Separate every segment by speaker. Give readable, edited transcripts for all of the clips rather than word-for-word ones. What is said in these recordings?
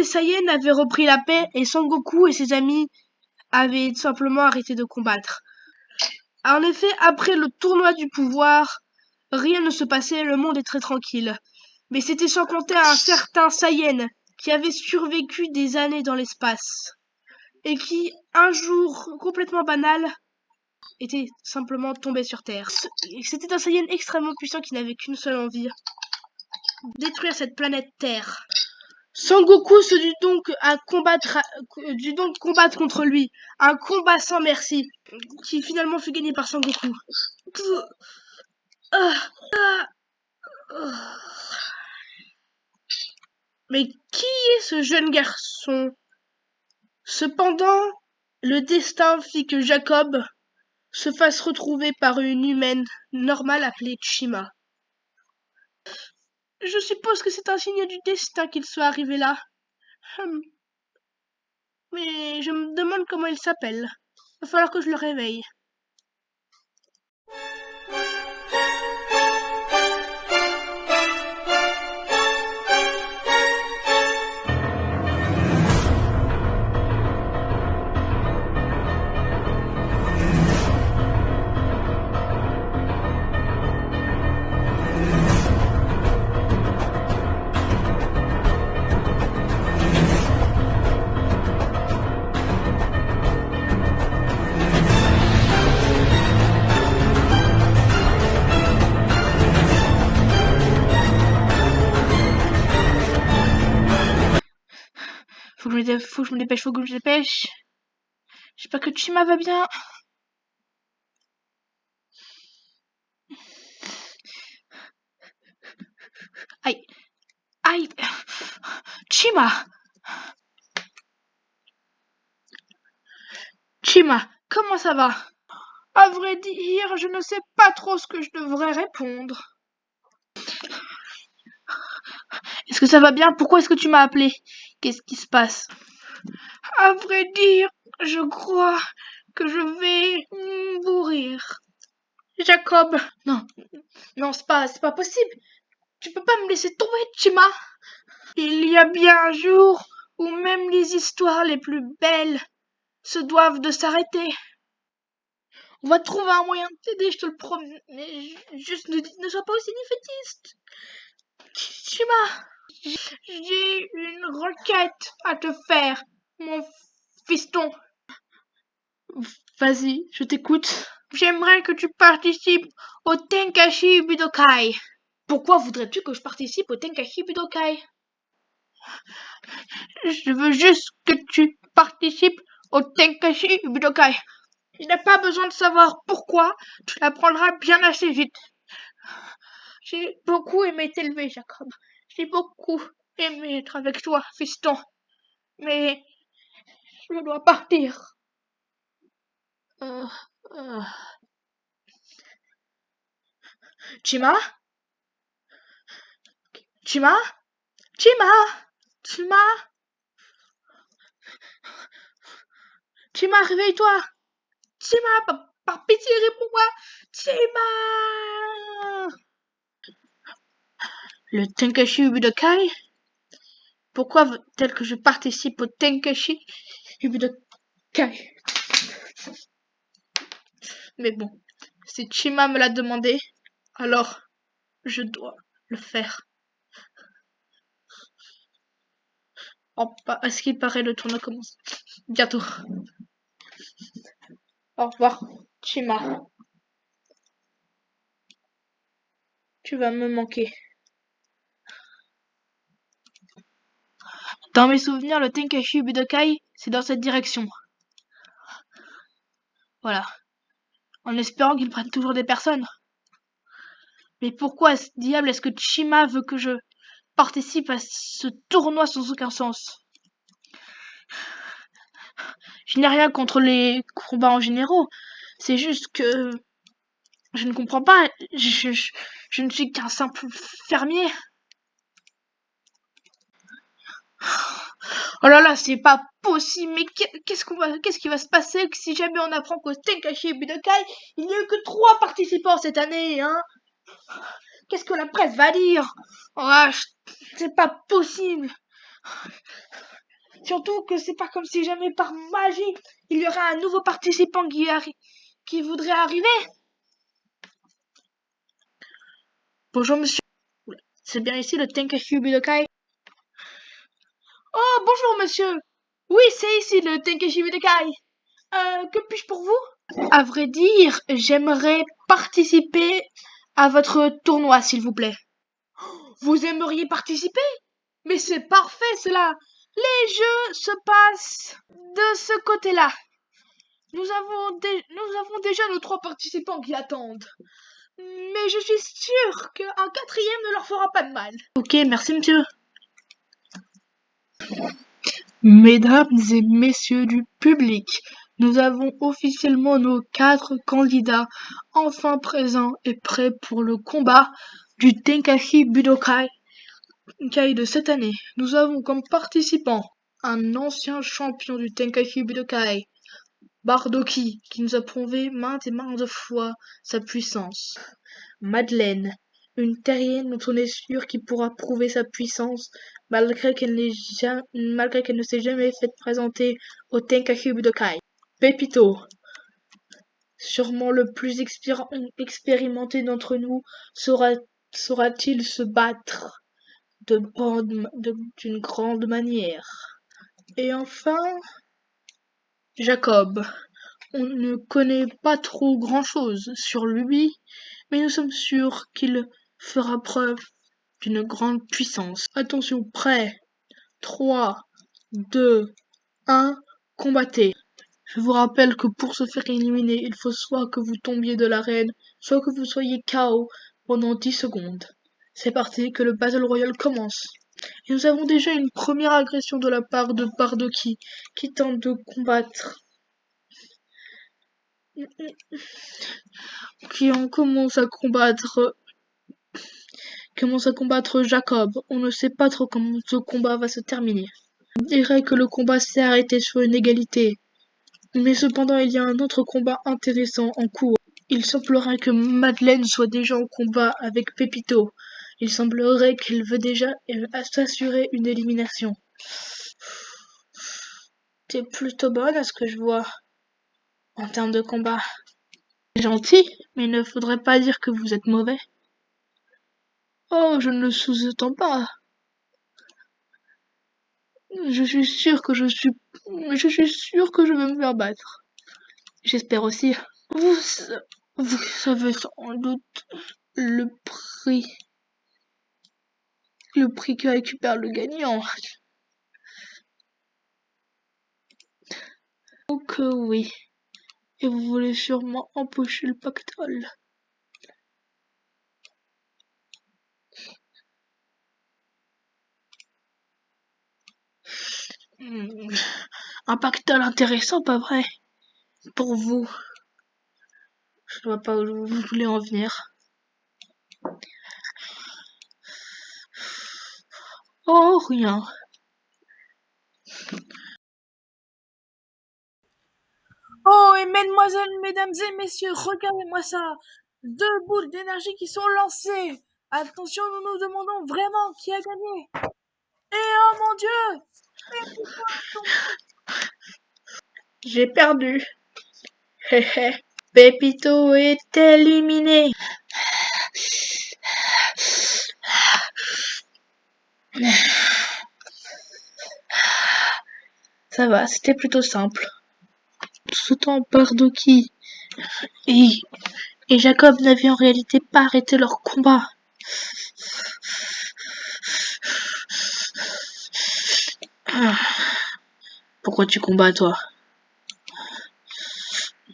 Speaker 1: Saiyans avaient repris la paix et Sangoku et ses amis avaient simplement arrêté de combattre. En effet, après le tournoi du pouvoir, rien ne se passait, le monde est très tranquille. Mais c'était sans compter un certain Saiyan qui avait survécu des années dans l'espace et qui, un jour complètement banal, était simplement tombé sur Terre. C'était un Saiyan extrêmement puissant qui n'avait qu'une seule envie, détruire cette planète Terre. Sangoku se dut donc combattre contre lui, un combat sans merci, qui finalement fut gagné par Sangoku. Mais qui est ce jeune garçon? Cependant, le destin fit que Jacob se fasse retrouver par une humaine normale appelée Chima. Je suppose que c'est un signe du destin qu'il soit arrivé là. Mais je me demande comment il s'appelle. Il va falloir que je le réveille. Faut que je me dépêche. J'espère que Chima va bien. Aïe. Aïe. Chima. Chima, comment ça va? À vrai dire, je ne sais pas trop ce que je devrais répondre. Est-ce que ça va bien? Pourquoi est-ce que tu m'as appelé? Qu'est-ce qui se passe? À vrai dire, je crois que je vais mourir. Jacob. Non, c'est pas possible. Tu peux pas me laisser tomber, Chima. Il y a bien un jour où même les histoires les plus belles se doivent de s'arrêter. On va trouver un moyen de t'aider, je te le promets. Mais juste ne sois pas aussi défaitiste. Chima, j'ai une requête à te faire, mon fiston. Vas-y, je t'écoute. J'aimerais que tu participes au Tenkaichi Budokai. Pourquoi voudrais-tu que je participe au Tenkaichi Budokai? Je veux juste que tu participes au Tenkaichi Budokai. Tu n'as pas besoin de savoir pourquoi, tu l'apprendras bien assez vite. J'ai beaucoup aimé t'élever, Jacob. J'ai beaucoup aimé être avec toi, fiston. Mais je dois partir. Chima? Chima? Chima? Chima? Chima, réveille-toi! Chima, par pitié, réponds-moi! Chima! Le Tenkaichi Budokai? Pourquoi veut-elle que je participe au Tenkaichi Budokai? Mais bon, si Chima me l'a demandé, alors je dois le faire. À ce qu'il paraît, le tournoi commence bientôt. Au revoir, Chima. Tu vas me manquer. Dans mes souvenirs, le Tenkaichi Budokai, c'est dans cette direction. Voilà. En espérant qu'ils prennent toujours des personnes. Mais pourquoi diable est-ce que Chima veut que je participe à ce tournoi sans aucun sens? Je n'ai rien contre les combats en généraux. C'est juste que je ne comprends pas. Je ne suis qu'un simple fermier. Oh là là, c'est pas possible. Mais qu'est-ce qui va se passer si jamais on apprend qu'au Tenkaichi Budokai, il n'y a eu que 3 participants cette année, hein? Qu'est-ce que la presse va dire? Oh, c'est pas possible. Surtout que c'est pas comme si jamais par magie, il y aurait un nouveau participant qui voudrait arriver. Bonjour monsieur, c'est bien ici le Tenkaichi Budokai? Oh, bonjour monsieur. Oui, c'est ici le Tenkaichi Budokai. Que puis-je pour vous? À vrai dire, j'aimerais participer à votre tournoi, s'il vous plaît. Vous aimeriez participer? Mais c'est parfait cela. Les jeux se passent de ce côté-là. Nous avons déjà nos 3 participants qui attendent. Mais je suis sûre qu'un quatrième ne leur fera pas de mal. Ok, merci monsieur. Mesdames et messieurs du public, nous avons officiellement nos 4 candidats enfin présents et prêts pour le combat du Tenkaichi Budokai de cette année. Nous avons comme participant un ancien champion du Tenkaichi Budokai, Bardoki, qui nous a prouvé maintes et maintes fois sa puissance. Madeleine, une terrienne dont on est sûr qu'il pourra prouver sa puissance malgré qu'elle ne s'est jamais fait présenter au Tenkaichi Budokai. Pepito, sûrement le plus expérimenté d'entre nous, saura-t-il se battre d'une grande manière. Et enfin, Jacob. On ne connaît pas trop grand-chose sur lui, mais nous sommes sûrs qu'il fera preuve d'une grande puissance. Attention, prêt. 3, 2, 1, combattez. Je vous rappelle que pour se faire éliminer, il faut soit que vous tombiez de l'arène, soit que vous soyez KO pendant 10 secondes. C'est parti, que le Battle Royale commence. Et nous avons déjà une première agression de la part de Bardoki, qui tente de combattre. Commence à combattre Jacob. On ne sait pas trop comment ce combat va se terminer. On dirait que le combat s'est arrêté sur une égalité. Mais cependant, il y a un autre combat intéressant en cours. Il semblerait que Madeleine soit déjà en combat avec Pepito. Il semblerait qu'elle veut déjà s'assurer une élimination. T'es plutôt bonne à ce que je vois en termes de combat. Gentil, mais il ne faudrait pas dire que vous êtes mauvais. Oh, je ne le sous-entends pas. Je suis sûr que je vais me faire battre. J'espère aussi. Vous savez sans doute le prix, le prix que récupère le gagnant. Oh que oui. Et vous voulez sûrement empocher le pactole. Un pactole intéressant, pas vrai? Pour vous. Je ne vois pas où vous voulez en venir. Oh, rien. Oh, et mesdemoiselles, mesdames et messieurs, regardez-moi ça. 2 boules d'énergie qui sont lancées. Attention, nous nous demandons vraiment qui a gagné. Et oh mon Dieu! J'ai perdu. Pepito est éliminé. Ça va, c'était plutôt simple. Tout ce temps, Bardoki et, et Jacob n'avaient en réalité pas arrêté leur combat. Pourquoi tu combats, toi?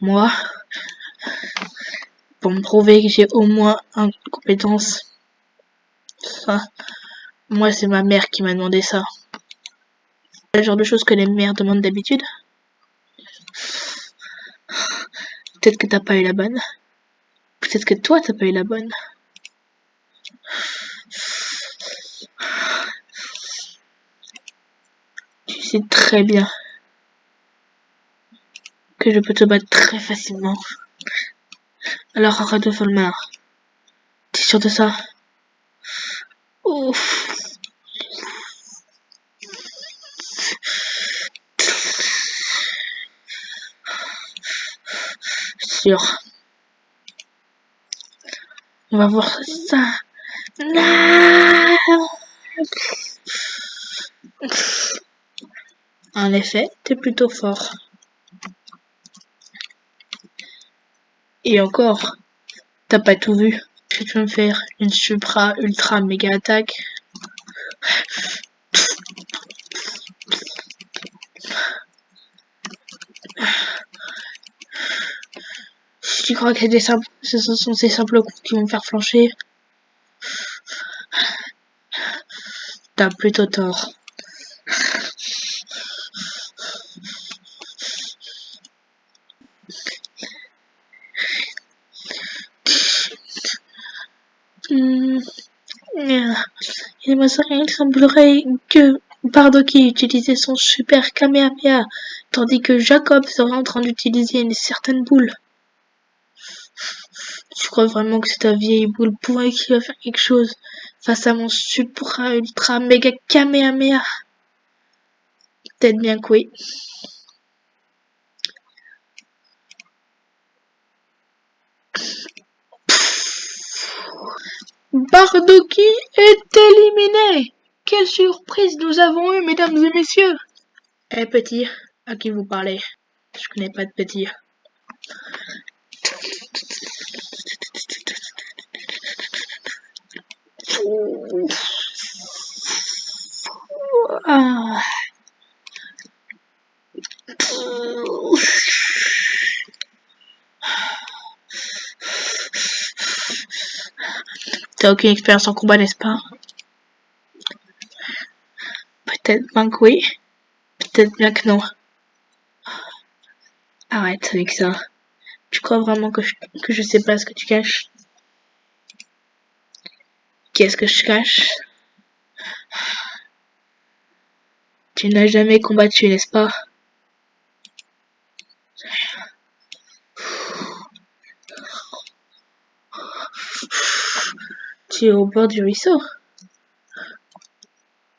Speaker 1: Moi? Pour me prouver que j'ai au moins une compétence. Ça, moi, c'est ma mère qui m'a demandé ça. C'est le genre de choses que les mères demandent d'habitude. Peut-être que t'as pas eu la bonne. Peut-être que toi, t'as pas eu la bonne. Tu sais très bien que je peux te battre très facilement. Alors arrête de faire le malin. T'es sûr de ça? Ouf. sûr. On va voir ça. Non. En effet, t'es plutôt fort. Et encore, t'as pas tout vu. Est-ce que tu veux me faire une supra ultra méga attaque? Si tu crois que ce sont ces simples coups qui vont me faire flancher, t'as plutôt tort. Il semblerait que Bardoki utilisait son super Kamehameha, tandis que Jacob serait en train d'utiliser une certaine boule. Tu crois vraiment que c'est ta vieille boule pourrie qui va faire quelque chose face à mon super ultra méga Kamehameha? Peut-être bien que oui. Bardoki est éliminé! Quelle surprise nous avons eue, mesdames et messieurs! Eh petit, à qui vous parlez? Je connais pas de petit. Ah. T'as aucune expérience en combat, n'est-ce pas? Peut-être bien que oui, peut-être bien que non. Arrête avec ça. Tu crois vraiment que je sais pas ce que tu caches? Qu'est-ce que je cache? Tu n'as jamais combattu, n'est-ce pas? Tu es au bord du ruisseau.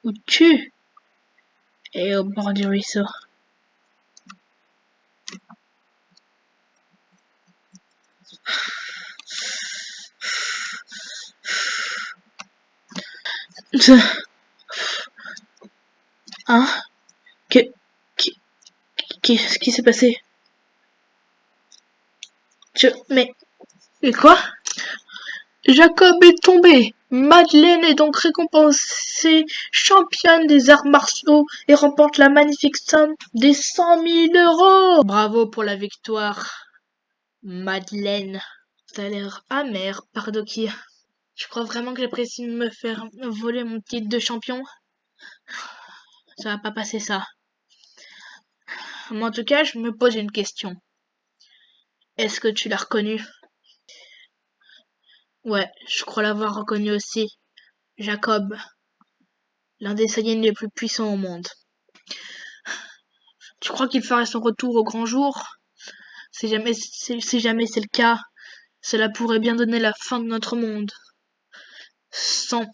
Speaker 1: Ou tu es au bord du ruisseau. Hein? Qu'est-ce qui s'est passé? Mais quoi? Jacob est tombé. Madeleine est donc récompensée championne des arts martiaux et remporte la magnifique somme des 100 000 euros. Bravo pour la victoire, Madeleine. T'as l'air amer, Bardoki. Je crois vraiment que j'apprécie de me faire voler mon titre de champion. Ça va pas passer ça. Mais en tout cas, je me pose une question. Est-ce que tu l'as reconnu? Ouais, je crois l'avoir reconnu aussi. Jacob, l'un des Saiyans les plus puissants au monde. Tu crois qu'il ferait son retour au grand jour? Si jamais c'est le cas, cela pourrait bien donner la fin de notre monde. Sans,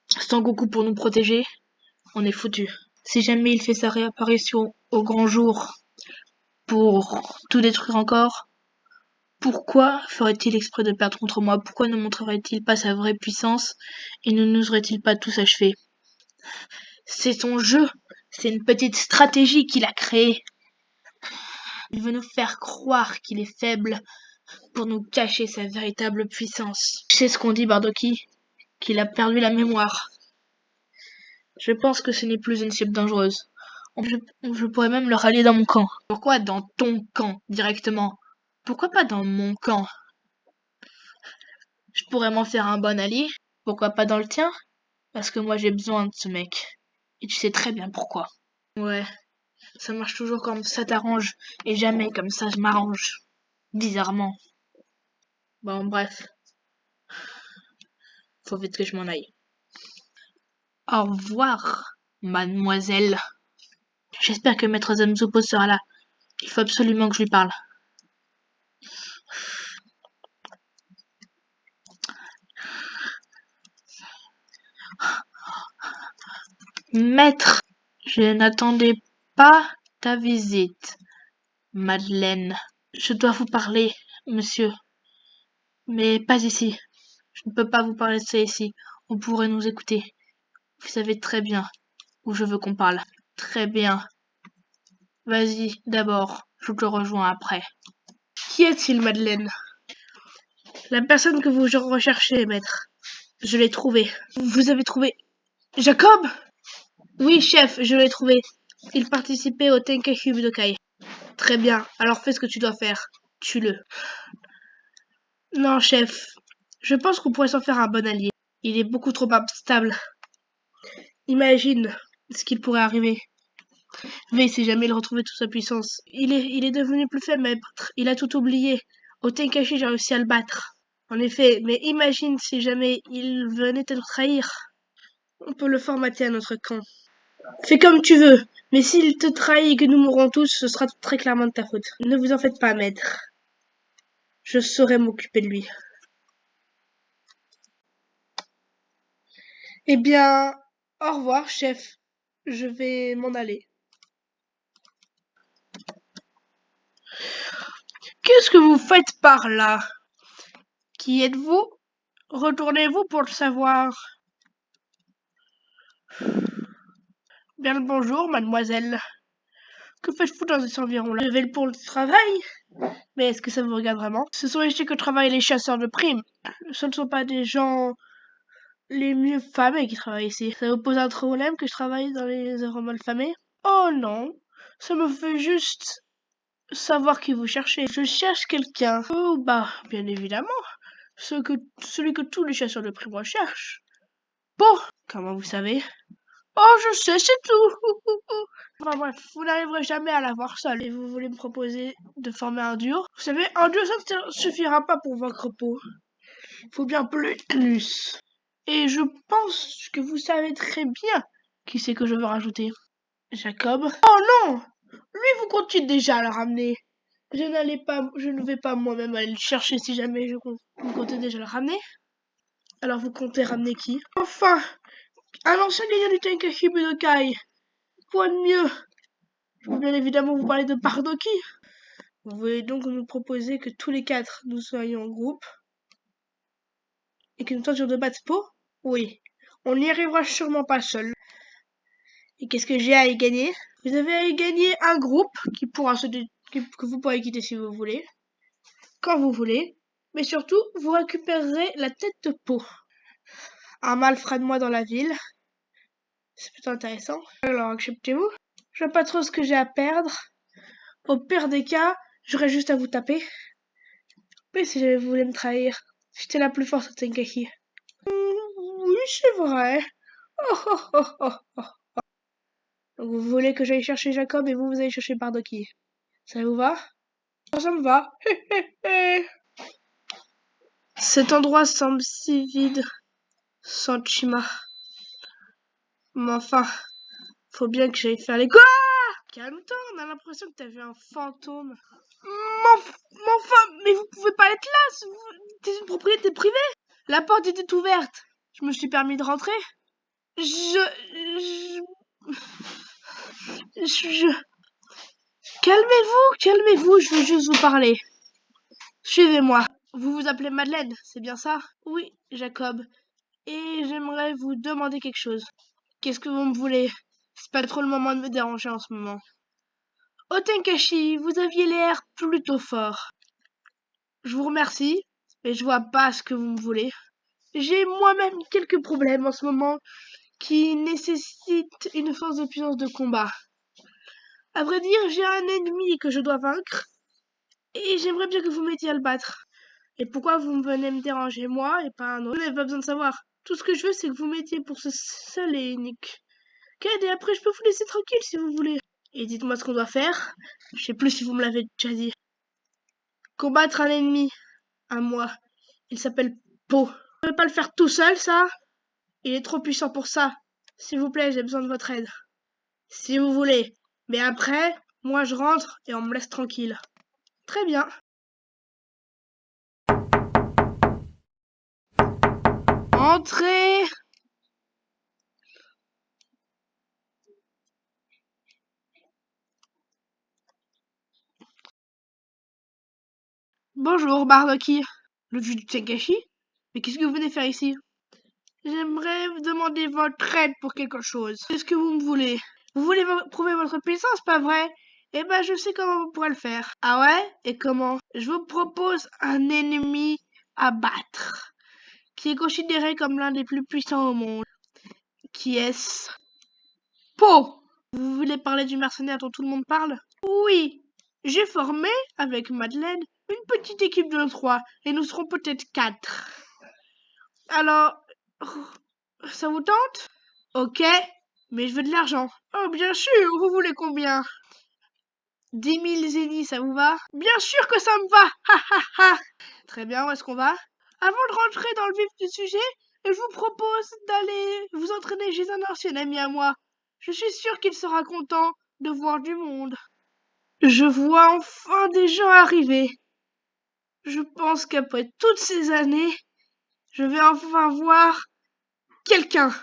Speaker 1: sans Goku pour nous protéger, on est foutu. Si jamais il fait sa réapparition au grand jour pour tout détruire encore, pourquoi ferait-il exprès de perdre contre moi? Pourquoi ne montrerait-il pas sa vraie puissance et ne nous aurait-il pas tous achevés? C'est son jeu, c'est une petite stratégie qu'il a créée. Il veut nous faire croire qu'il est faible pour nous cacher sa véritable puissance. Tu sais ce qu'on dit, Bardoki? Qu'il a perdu la mémoire. Je pense que ce n'est plus une cible dangereuse. Je pourrais même le rallier dans mon camp. Pourquoi dans ton camp, directement? Pourquoi pas dans mon camp? Je pourrais m'en faire un bon allié. Pourquoi pas dans le tien? Parce que moi j'ai besoin de ce mec. Et tu sais très bien pourquoi. Ouais, ça marche toujours comme ça t'arrange, et jamais comme ça je m'arrange. Bizarrement. Bon, bref. Faut vite que je m'en aille. Au revoir, mademoiselle. J'espère que maître Zamzupo sera là. Il faut absolument que je lui parle. Maître, je n'attendais pas ta visite, Madeleine. Je dois vous parler, monsieur, mais pas ici. Je ne peux pas vous parler de ça ici. On pourrait nous écouter. Vous savez très bien où je veux qu'on parle. Très bien. Vas-y, d'abord. Je te rejoins après. Qui est-il, Madeleine? La personne que vous recherchez, maître. Je l'ai trouvé. Vous avez trouvé Jacob? Oui, chef, je l'ai trouvé. Il participait au Tenkaichi Budokai. Très bien, alors fais ce que tu dois faire. Tue-le. Non, chef. Je pense qu'on pourrait s'en faire un bon allié. Il est beaucoup trop instable. Imagine ce qu'il pourrait arriver. Mais si jamais il retrouvait toute sa puissance. Il est devenu plus faible, maître. Il a tout oublié. Au Tenkaichi, j'ai réussi à le battre. En effet, mais imagine si jamais il venait te trahir. On peut le formater à notre camp. Fais comme tu veux, mais s'il te trahit et que nous mourrons tous, ce sera très clairement de ta faute. Ne vous en faites pas, maître. Je saurai m'occuper de lui. Eh bien, au revoir, chef. Je vais m'en aller. Qu'est-ce que vous faites par là? Qui êtes-vous? Retournez-vous pour le savoir. Bien le bonjour, mademoiselle. Que faites-vous dans cet environ-là? Je vais pour le travail? Mais est-ce que ça vous regarde vraiment? Ce sont ici que travaillent les chasseurs de primes. Ce ne sont pas des gens les mieux famés qui travaillent ici. Ça vous pose un problème que je travaille dans les œuvres mal famées? Oh non, ça me fait juste savoir qui vous cherchez. Je cherche quelqu'un. Oh bah, bien évidemment, celui que tous les chasseurs de primes recherchent. Bon, comment vous savez? Oh, je sais, c'est tout. Enfin bref, vous n'arriverez jamais à l'avoir seul. Et vous voulez me proposer de former un duo? Vous savez, un duo, ça ne suffira pas pour vaincre Po. Il faut bien plus. Et je pense que vous savez très bien qui c'est que je veux rajouter. Jacob. Oh non! Lui, vous comptez déjà le ramener. Je ne vais pas moi-même aller le chercher si jamais vous comptez déjà le ramener. Alors vous comptez ramener qui? Enfin! Un ancien gagnant du Tenkaichi Budokai. Quoi de mieux? Je veux bien évidemment vous parler de Bardoki. Vous voulez donc nous proposer que tous les quatre nous soyons en groupe et que nous tentions de battre Po? Oui. On n'y arrivera sûrement pas seul. Et qu'est-ce que j'ai à y gagner? Vous avez à y gagner un groupe que vous pourrez quitter si vous voulez, quand vous voulez, mais surtout, vous récupérerez la tête de Po. Un malfrat de moi dans la ville. C'est plutôt intéressant. Alors, acceptez-vous? Je vois pas trop ce que j'ai à perdre. Au pire des cas, j'aurais juste à vous taper. Mais si vous voulez me trahir, j'étais la plus forte au Tenkaichi. Oui, c'est vrai. Oh, oh, oh, oh, oh. Donc vous voulez que j'aille chercher Jacob et vous allez chercher Bardoki. Ça vous va? Ça me va. Cet endroit semble si vide, sans Chima. Mais enfin, faut bien que j'aille faire les... Quoi? Calme-toi, on a l'impression que t'as vu un fantôme. Mais enfin, mais vous pouvez pas être là, c'est une propriété privée. La porte était ouverte. Je me suis permis de rentrer. Je... Calmez-vous, je veux juste vous parler. Suivez-moi. Vous vous appelez Madeleine, c'est bien ça? Oui, Jacob. Et j'aimerais vous demander quelque chose. Qu'est-ce que vous me voulez? C'est pas trop le moment de me déranger en ce moment. Oh Tenkashi, vous aviez l'air plutôt fort. Je vous remercie, mais je vois pas ce que vous me voulez. J'ai moi-même quelques problèmes en ce moment qui nécessitent une force de puissance de combat. À vrai dire, j'ai un ennemi que je dois vaincre et j'aimerais bien que vous m'aidiez à le battre. Et pourquoi vous me venez me déranger, moi, et pas un autre? Vous n'avez pas besoin de savoir. Tout ce que je veux, c'est que vous m'aidiez pour ce seul et unique. Et après, je peux vous laisser tranquille si vous voulez. Et dites-moi ce qu'on doit faire. Je sais plus si vous me l'avez déjà dit. Combattre un ennemi. À moi. Il s'appelle Po. Vous pouvez pas le faire tout seul, ça? Il est trop puissant pour ça. S'il vous plaît, j'ai besoin de votre aide. Si vous voulez. Mais après, moi je rentre et on me laisse tranquille. Très bien. Entrez! Bonjour, Bardoki. Le juge du Tenkashi? Mais qu'est-ce que vous venez faire ici? J'aimerais vous demander votre aide pour quelque chose. Qu'est-ce que vous me voulez? Vous voulez prouver votre puissance, pas vrai? Eh ben, je sais comment vous pourrez le faire. Ah ouais? Et comment? Je vous propose un ennemi à battre, qui est considéré comme l'un des plus puissants au monde. Qui est-ce? Po! Vous voulez parler du mercenaire dont tout le monde parle? Oui, j'ai formé, avec Madeleine, une petite équipe de 3, et nous serons peut-être 4. Alors, ça vous tente? Ok, mais je veux de l'argent. Oh, bien sûr, vous voulez combien? 10 000 zéniths, ça vous va? Bien sûr que ça me va! Ha ha ha! Très bien, où est-ce qu'on va? Avant de rentrer dans le vif du sujet, je vous propose d'aller vous entraîner chez un ancien ami à moi. Je suis sûre qu'il sera content de voir du monde. Je vois enfin des gens arriver. Je pense qu'après toutes ces années, je vais enfin voir quelqu'un.